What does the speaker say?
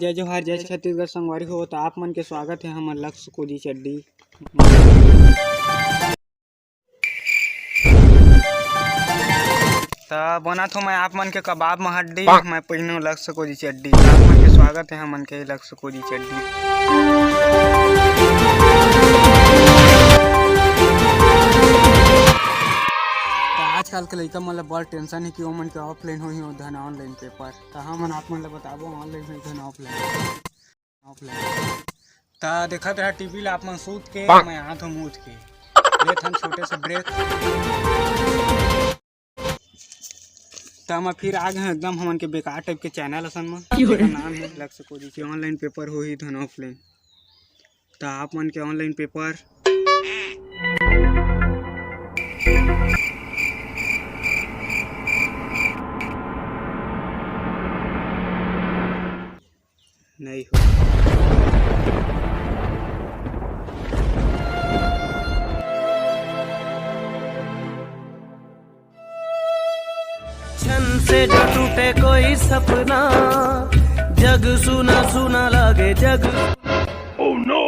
जय जोहार जय छत्तीसगढ़ संगवारी हो। तो आप मन के स्वागत है हमर लक्ष्य कोजी चड्डी। बना तो मैं आप मन के कबाब में हड्डी मैं पहिनो लक्ष्य कोजी चड्डी। आप मन के स्वागत है हमन के लक्ष्य कोजी चड्डी। आजकल के लइका मन ला बड़ टेंशन है कि ओमन के ऑफलाइन होही धन ऑनलाइन पेपर। तो हमन आप मन ला बताबो ऑनलाइन होही धन ऑफलाइन। तो देखत रहा टीवी ला आप मन सूत के मैं हाथ मूथ के लेत हम छोटे से ब्रेक। तो हम फिर आ गए एकदम हमन के बेकार टाइप के चैनल असन में, जेकर नाम है लक्ष्य कोजी के ऑनलाइन पेपर होही धन ऑफलाइन। तो आप मन के ऑनलाइन पेपर नहीं हो। क्षण से जो टूटे कोई सपना, जग सुना सुना लागे जग। Oh no!